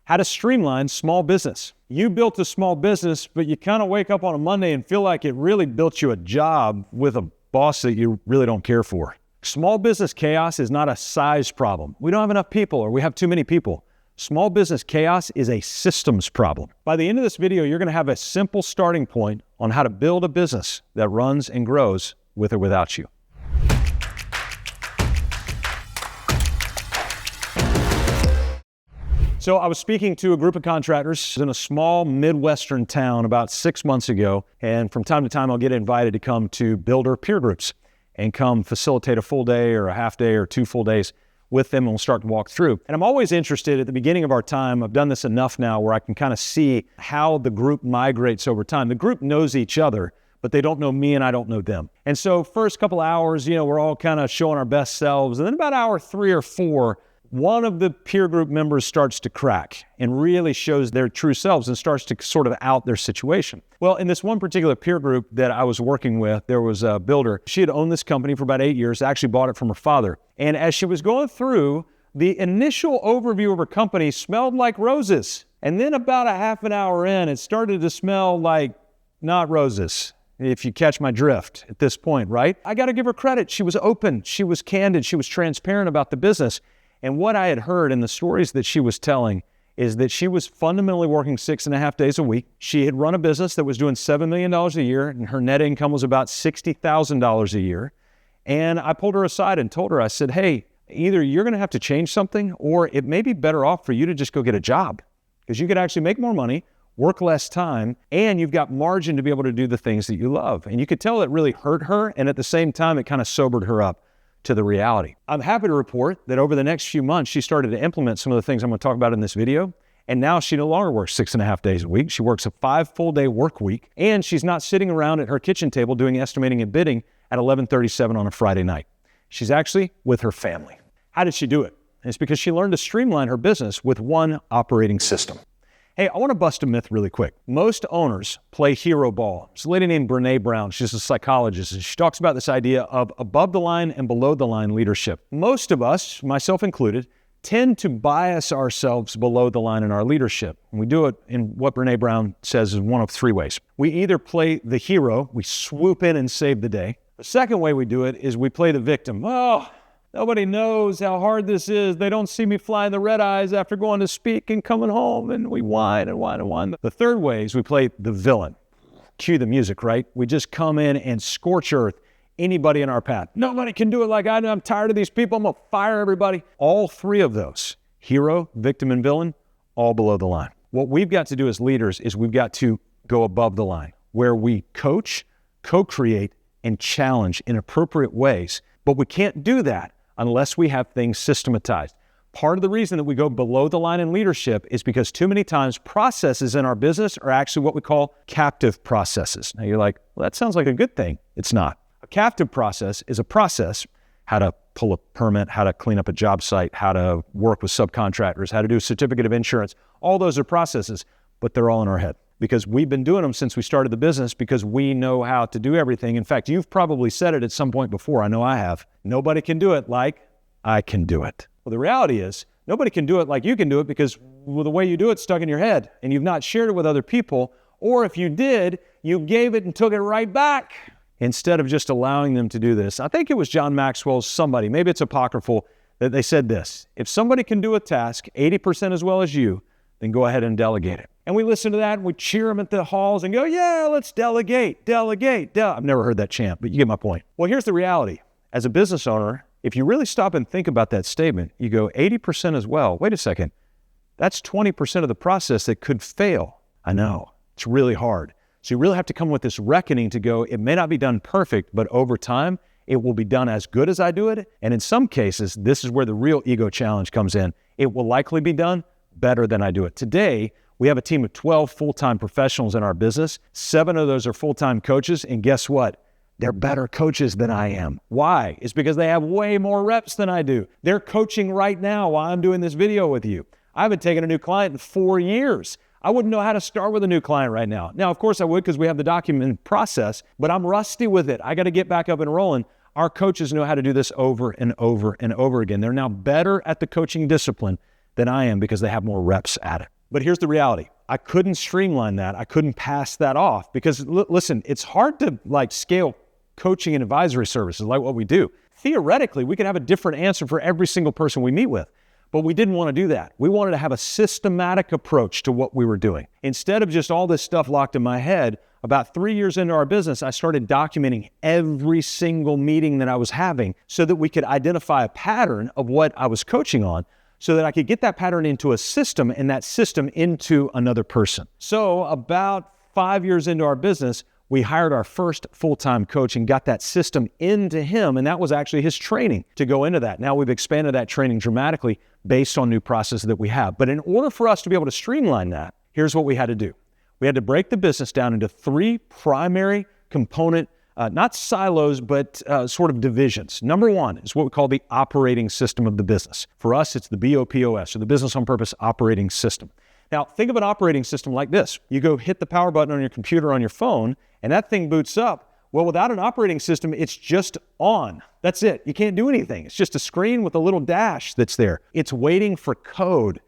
how to streamline small business. You built a small business, but you kind of wake up on a Monday and feel like it really built you a job with a boss that you really don't care for. Small business chaos is not a size problem. We don't have enough people or we have too many people. Small business chaos is a systems problem. By the end of this video, you're going to have a simple starting point on how to build a business that runs and grows with or without you. So I was speaking to a group of contractors in a small Midwestern town about 6 months ago, and from time to time I'll get invited to come to builder peer groups and come facilitate a full day or a half day or 2 full days with them, and we'll start to walk through. And I'm always interested at the beginning of our time, I've done this enough now where I can kind of see how the group migrates over time. The group knows each other, but they don't know me and I don't know them. And so first couple hours, we're all kind of showing our best selves, and then about hour 3 or 4, one of the peer group members starts to crack and really shows their true selves and starts to sort of out their situation. Well, in this one particular peer group that I was working with, there was a builder. She had owned this company for about 8 years, actually bought it from her father. And as she was going through, the initial overview of her company smelled like roses. And then about a half an hour in, it started to smell like not roses, if you catch my drift at this point, right? I got to give her credit. She was open, she was candid, she was transparent about the business. And what I had heard in the stories that she was telling is that she was fundamentally working 6.5 days a week. She had run a business that was doing $7 million a year, and her net income was about $60,000 a year. And I pulled her aside and told her, I said, hey, either you're going to have to change something, or it may be better off for you to just go get a job, because you could actually make more money, work less time, and you've got margin to be able to do the things that you love. And you could tell it really hurt her, and at the same time, it kind of sobered her up to the reality. I'm happy to report that over the next few months, she started to implement some of the things I'm going to talk about in this video. And now she no longer works 6.5 days a week. She works a 5 full day work week. And she's not sitting around at her kitchen table doing estimating and bidding at 11:37 on a Friday night. She's actually with her family. How did she do it? It's because she learned to streamline her business with one operating system. Hey, I want to bust a myth really quick. Most owners play hero ball. There's a lady named Brene Brown. She's a psychologist, and she talks about this idea of above the line and below the line leadership. Most of us, myself included, tend to bias ourselves below the line in our leadership. And we do it in what Brene Brown says is one of 3 ways. We either play the hero, we swoop in and save the day. The second way we do it is we play the victim. Oh, nobody knows how hard this is. They don't see me flying the red eyes after going to speak and coming home, and we whine and whine and whine. The third way is we play the villain. Cue the music, right? We just come in and scorch earth anybody in our path. Nobody can do it like I do. I'm tired of these people. I'm going to fire everybody. All 3 of those, hero, victim, and villain, all below the line. What we've got to do as leaders is we've got to go above the line, where we coach, co-create, and challenge in appropriate ways. But we can't do that unless we have things systematized. Part of the reason that we go below the line in leadership is because too many times processes in our business are actually what we call captive processes. Now you're like, well, that sounds like a good thing. It's not. A captive process is a process, how to pull a permit, how to clean up a job site, how to work with subcontractors, how to do a certificate of insurance. All those are processes, but they're all in our head because we've been doing them since we started the business because we know how to do everything. In fact, you've probably said it at some point before. I know I have. Nobody can do it like I can do it. Well, the reality is nobody can do it like you can do it because the way you do it's stuck in your head and you've not shared it with other people. Or if you did, you gave it and took it right back instead of just allowing them to do this. I think it was John Maxwell's somebody, maybe it's apocryphal, that they said this: if somebody can do a task 80% as well as you, then go ahead and delegate it. And we listen to that and we cheer them at the halls and go, yeah, let's delegate. I've never heard that chant, but you get my point. Well, here's the reality. As a business owner, if you really stop and think about that statement, you go 80% as well. Wait a second. That's 20% of the process that could fail. I know. It's really hard. So you really have to come with this reckoning to go, it may not be done perfect, but over time, it will be done as good as I do it. And in some cases, this is where the real ego challenge comes in. It will likely be done better than I do it. Today, we have a team of 12 full-time professionals in our business. 7 of those are full-time coaches. And guess what? They're better coaches than I am. Why? It's because they have way more reps than I do. They're coaching right now while I'm doing this video with you. I haven't taken a new client in 4 years. I wouldn't know how to start with a new client right now. Now, of course I would because we have the document process, but I'm rusty with it. I got to get back up and rolling. Our coaches know how to do this over and over and over again. They're now better at the coaching discipline than I am because they have more reps at it. But here's the reality. I couldn't streamline that. I couldn't pass that off because listen, it's hard to scale coaching and advisory services like what we do. Theoretically, we could have a different answer for every single person we meet with, but we didn't want to do that. We wanted to have a systematic approach to what we were doing. Instead of just all this stuff locked in my head, about 3 years into our business, I started documenting every single meeting that I was having so that we could identify a pattern of what I was coaching on so that I could get that pattern into a system and that system into another person. So about 5 years into our business, we hired our first full-time coach and got that system into him, and that was actually his training to go into that. Now we've expanded that training dramatically based on new processes that we have. But in order for us to be able to streamline that, here's what we had to do. We had to break the business down into 3 primary component, not silos, but sort of divisions. Number 1 is what we call the operating system of the business. For us, it's the BOPOS, or the Business on Purpose Operating System. Now, think of an operating system like this. You go hit the power button on your computer on your phone, and that thing boots up. Well, without an operating system, it's just on. That's it. You can't do anything. It's just a screen with a little dash that's there. It's waiting for code.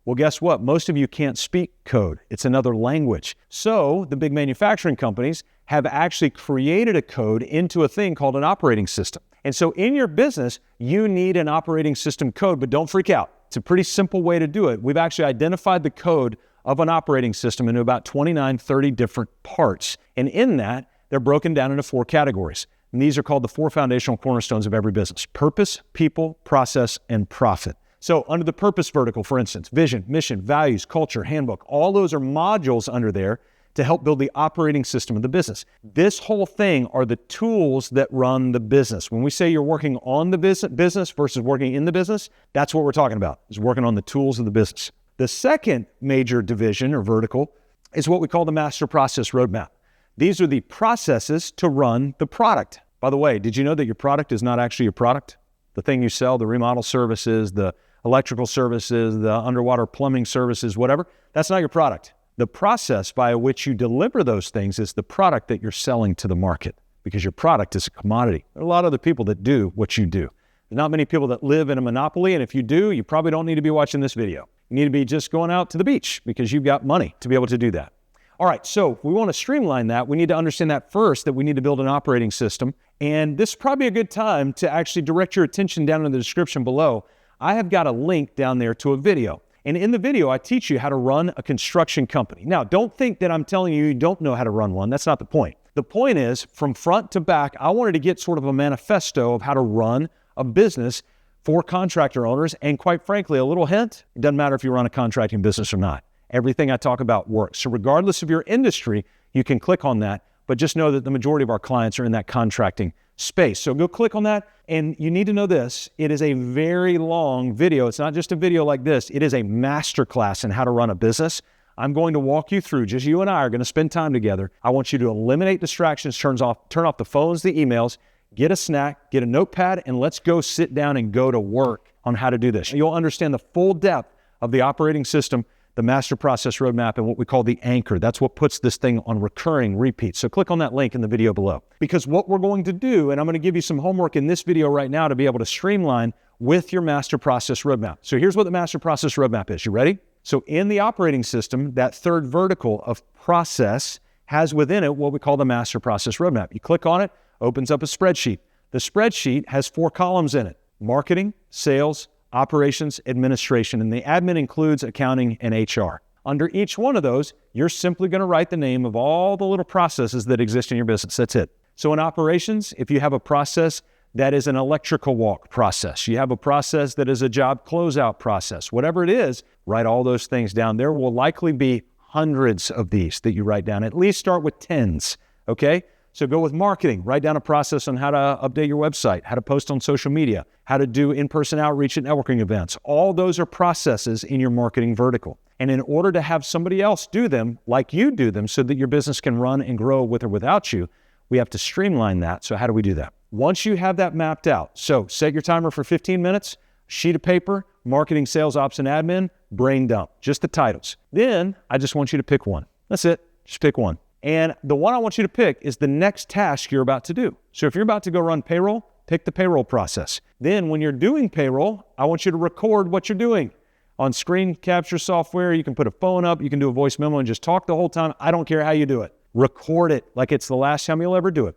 Well, guess what? Most of you can't speak code. It's another language. So the big manufacturing companies have actually created a code into a thing called an operating system. And so in your business, you need an operating system code, but don't freak out. It's a pretty simple way to do it. We've actually identified the code of an operating system into about 29, 30 different parts. And in that, they're broken down into 4 categories. And these are called the 4 foundational cornerstones of every business: purpose, people, process, and profit. So under the purpose vertical, for instance, vision, mission, values, culture, handbook, all those are modules under there to help build the operating system of the business. This whole thing are the tools that run the business. When we say you're working on the business versus working in the business, that's what we're talking about, is working on the tools of the business. The second major division or vertical is what we call the master process roadmap. These are the processes to run the product. By the way, did you know that your product is not actually your product? The thing you sell, the remodel services, the electrical services, the underwater plumbing services, whatever, that's not your product. The process by which you deliver those things is the product that you're selling to the market, because your product is a commodity. There are a lot of other people that do what you do. There's not many people that live in a monopoly, and if you do, you probably don't need to be watching this video. You need to be just going out to the beach because you've got money to be able to do that. All right, so if we want to streamline that, we need to understand that first, that we need to build an operating system. And this is probably a good time to actually direct your attention down in the description below. I have got a link down there to a video. And in the video, I teach you how to run a construction company. Now, don't think that I'm telling you you don't know how to run one. That's not the point. The point is, from front to back, I wanted to get sort of a manifesto of how to run a business for contractor owners. And quite frankly, a little hint, it doesn't matter if you run a contracting business or not. Everything I talk about works. So regardless of your industry, you can click on that, but just know that the majority of our clients are in that contracting space. So go click on that, and you need to know this. It is a very long video. It's not just a video like this. It is a masterclass in how to run a business. I'm going to walk you through, just you and I are going to spend time together. I want you to eliminate distractions, turn off the phones, the emails, get a snack, get a notepad, and let's go sit down and go to work on how to do this. You'll understand the full depth of the operating system, the master process roadmap, and what we call the anchor. That's what puts this thing on recurring repeats. So click on that link in the video below. Because what we're going to do, and I'm going to give you some homework in this video right now to be able to streamline with your master process roadmap. So here's what the master process roadmap is. You ready? So in the operating system, that third vertical of process has within it what we call the master process roadmap. You click on it, opens up a spreadsheet. The spreadsheet has 4 columns in it: marketing, sales, operations, administration, and the admin includes accounting and HR. Under each one of those, you're simply going to write the name of all the little processes that exist in your business. That's it. So in operations, if you have a process that is an electrical walk process, you have a process that is a job closeout process, whatever it is, write all those things down. There will likely be hundreds of these that you write down. At least start with tens, okay? So go with marketing, write down a process on how to update your website, how to post on social media, how to do in-person outreach at networking events. All those are processes in your marketing vertical. And in order to have somebody else do them like you do them so that your business can run and grow with or without you, we have to streamline that. So how do we do that? Once you have that mapped out, so set your timer for 15 minutes, sheet of paper, marketing, sales, ops, and admin, brain dump, just the titles. Then I just want you to pick one. That's it, just pick one. And the one I want you to pick is the next task you're about to do. So if you're about to go run payroll, pick the payroll process. Then when you're doing payroll, I want you to record what you're doing. on screen capture software. You can put a phone up. You can do a voice memo and just talk the whole time. I don't care how you do it. Record it like it's the last time you'll ever do it.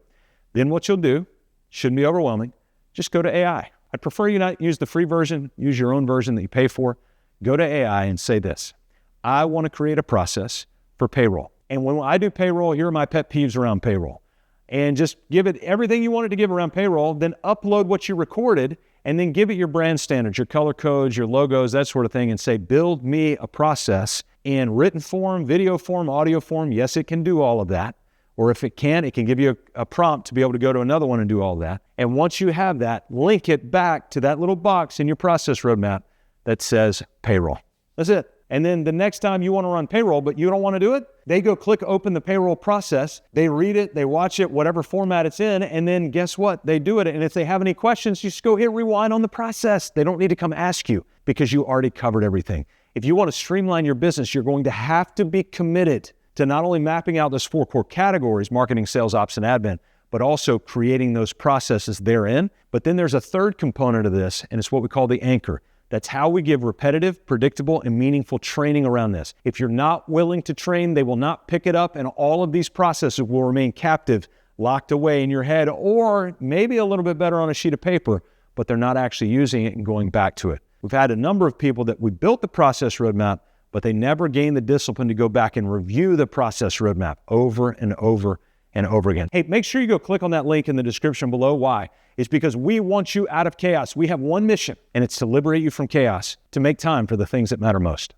Then what you'll do, shouldn't be overwhelming, just go to AI. I'd prefer you not use the free version, use your own version that you pay for. Go to AI and say this: I want to create a process for payroll. And when I do payroll, here are my pet peeves around payroll. And just give it everything you wanted to give around payroll, then upload what you recorded, and then give it your brand standards, your color codes, your logos, that sort of thing, and say, build me a process in written form, video form, audio form. Yes, it can do all of that. Or if it can give you a prompt to be able to go to another one and do all that. And once you have that, link it back to that little box in your process roadmap that says payroll. That's it. And then the next time you want to run payroll, but you don't want to do it, they go click open the payroll process. They read it, they watch it, whatever format it's in, and then guess what? They do it. And if they have any questions, you just go hit rewind on the process. They don't need to come ask you because you already covered everything. If you want to streamline your business, you're going to have to be committed to not only mapping out those 4 core categories, marketing, sales, ops, and admin, but also creating those processes therein. But then there's a third component of this, and it's what we call the anchor. That's how we give repetitive, predictable, and meaningful training around this. If you're not willing to train, they will not pick it up, and all of these processes will remain captive, locked away in your head, or maybe a little bit better on a sheet of paper, but they're not actually using it and going back to it. We've had a number of people that we built the process roadmap, but they never gained the discipline to go back and review the process roadmap over and over and over again. Hey, make sure you go click on that link in the description below. Why? It's because we want you out of chaos. We have one mission, and it's to liberate you from chaos, to make time for the things that matter most.